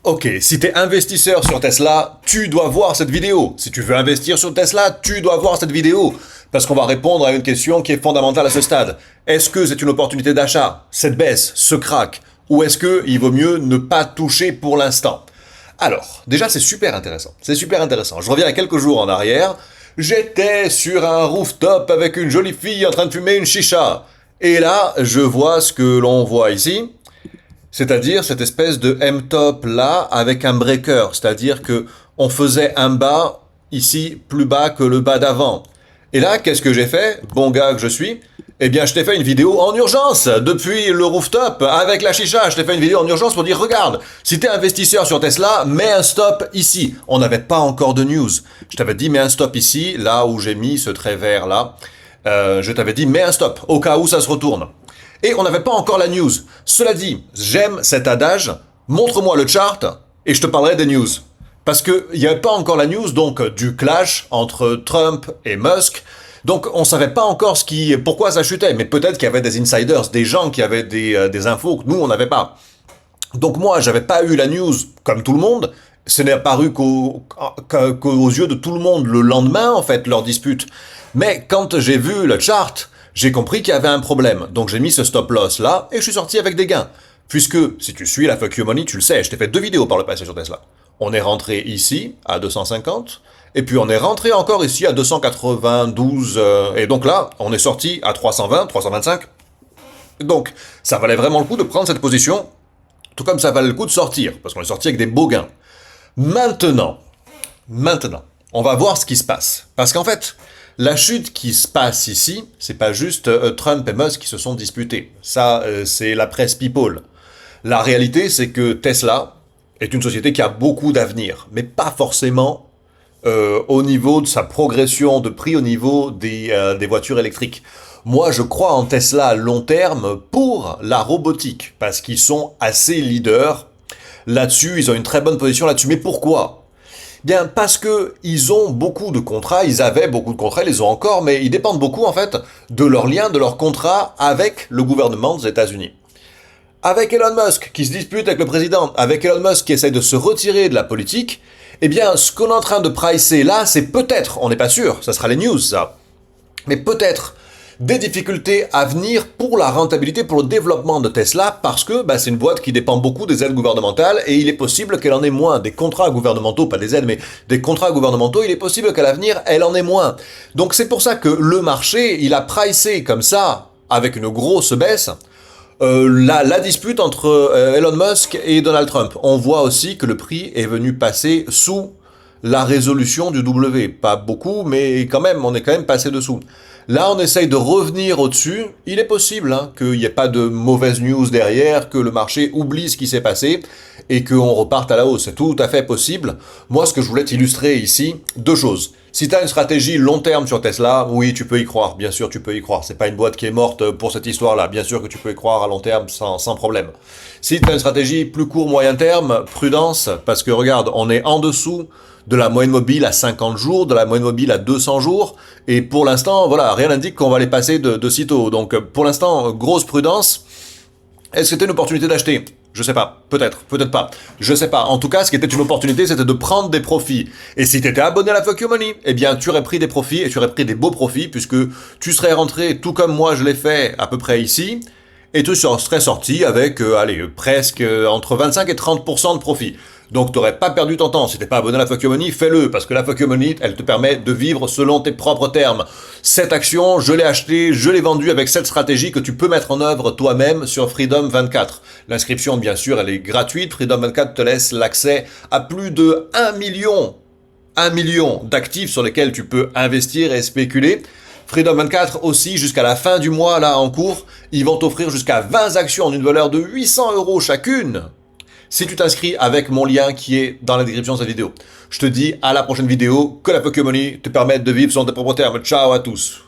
Ok, si t'es investisseur sur Tesla, tu dois voir cette vidéo. Si tu veux investir sur Tesla, tu dois voir cette vidéo. Parce qu'on va répondre à une question qui est fondamentale à ce stade. Est-ce que c'est une opportunité d'achat, cette baisse, ce crack, ou est-ce qu'il vaut mieux ne pas toucher pour l'instant? Alors, déjà c'est super intéressant. C'est super intéressant. Je reviens à quelques jours en arrière. J'étais sur un rooftop avec une jolie fille en train de fumer une chicha. Et là, je vois ce que l'on voit ici. C'est-à-dire cette espèce de M-top là avec un breaker, c'est-à-dire que on faisait un bas ici plus bas que le bas d'avant. Et là, qu'est-ce que j'ai fait, bon gars que je suis? Eh bien, je t'ai fait une vidéo en urgence depuis le rooftop avec la chicha. Je t'ai fait une vidéo en urgence pour dire regarde, si t'es investisseur sur Tesla, mets un stop ici. On n'avait pas encore de news. Je t'avais dit mets un stop ici, là où j'ai mis ce trait vert là. Je t'avais dit mets un stop au cas où ça se retourne. Et on n'avait pas encore la news. Cela dit, j'aime cet adage, montre-moi le chart et je te parlerai des news. Parce qu'il n'y avait pas encore la news donc du clash entre Trump et Musk. Donc on savait pas encore pourquoi ça chutait, mais peut-être qu'il y avait des insiders, des gens qui avaient des infos que nous on n'avait pas. Donc moi j'avais pas eu la news comme tout le monde. Ce n'est apparu qu'aux yeux de tout le monde le lendemain en fait leur dispute. Mais quand j'ai vu le chart, j'ai compris qu'il y avait un problème. Donc j'ai mis ce stop loss là et je suis sorti avec des gains. Puisque si tu suis la Fuck You Money, tu le sais, je t'ai fait 2 vidéos par le passé sur Tesla. On est rentré ici à 250 et puis on est rentré encore ici à 292 et donc là on est sorti à 320, 325. Donc ça valait vraiment le coup de prendre cette position, tout comme ça valait le coup de sortir parce qu'on est sorti avec des beaux gains. Maintenant, on va voir ce qui se passe. Parce qu'en fait, la chute qui se passe ici, c'est pas juste Trump et Musk qui se sont disputés. Ça, c'est la presse people. La réalité, c'est que Tesla est une société qui a beaucoup d'avenir, mais pas forcément au niveau de sa progression de prix, au niveau des voitures électriques. Moi, je crois en Tesla à long terme pour la robotique, parce qu'ils sont assez leaders là-dessus, ils ont une très bonne position là-dessus. Mais pourquoi? Bien, parce que ils ont beaucoup de contrats, ils avaient beaucoup de contrats, ils les ont encore, mais ils dépendent beaucoup, en fait, de leurs liens, de leurs contrats avec le gouvernement des États-Unis. Avec Elon Musk, qui se dispute avec le président, avec Elon Musk qui essaye de se retirer de la politique, eh bien, ce qu'on est en train de pricer là, c'est peut-être, on n'est pas sûr, ça sera les news, ça, mais peut-être des difficultés à venir pour la rentabilité, pour le développement de Tesla, parce que c'est une boîte qui dépend beaucoup des aides gouvernementales, et il est possible qu'elle en ait moins. Des contrats gouvernementaux, pas des aides, mais des contrats gouvernementaux, il est possible qu'à l'avenir, elle en ait moins. Donc c'est pour ça que le marché, il a pricé comme ça, avec une grosse baisse, la dispute entre Elon Musk et Donald Trump. On voit aussi que le prix est venu passer sous la résolution du W. Pas beaucoup, mais quand même, on est quand même passé dessous. Là, on essaye de revenir au-dessus. Il est possible qu'il n'y ait pas de mauvaises news derrière, que le marché oublie ce qui s'est passé et qu'on reparte à la hausse. C'est tout à fait possible. Moi, ce que je voulais t'illustrer ici, 2 choses. Si tu as une stratégie long terme sur Tesla, oui, tu peux y croire. Bien sûr, tu peux y croire. C'est pas une boîte qui est morte pour cette histoire-là. Bien sûr que tu peux y croire à long terme sans problème. Si tu as une stratégie plus court, moyen terme, prudence, parce que regarde, on est en dessous de la moyenne mobile à 50 jours, de la moyenne mobile à 200 jours, et pour l'instant, voilà, rien n'indique qu'on va les passer de sitôt. Donc, pour l'instant, grosse prudence. Est-ce que c'était une opportunité d'acheter? Je sais pas. Peut-être, peut-être pas. Je sais pas. En tout cas, ce qui était une opportunité, c'était de prendre des profits. Et si t'étais abonné à la Fuck You Money, eh bien, tu aurais pris des profits, et tu aurais pris des beaux profits, puisque tu serais rentré, tout comme moi je l'ai fait, à peu près ici, et tu serais sorti avec, presque entre 25 et 30% de profit. Donc t'aurais pas perdu ton temps. Si t'es pas abonné à la Fuck You Money, fais-le, parce que la Fuck You Money, elle te permet de vivre selon tes propres termes. Cette action, je l'ai achetée, je l'ai vendue avec cette stratégie que tu peux mettre en œuvre toi-même sur Freedom 24. L'inscription, bien sûr, elle est gratuite. Freedom 24 te laisse l'accès à plus de 1 million d'actifs sur lesquels tu peux investir et spéculer. Freedom 24 aussi, jusqu'à la fin du mois, là, en cours, ils vont t'offrir jusqu'à 20 actions d'une valeur de 800 € chacune. Si tu t'inscris avec mon lien qui est dans la description de cette vidéo. Je te dis à la prochaine vidéo, que la Fuck You Money te permette de vivre selon tes propres termes. Ciao à tous.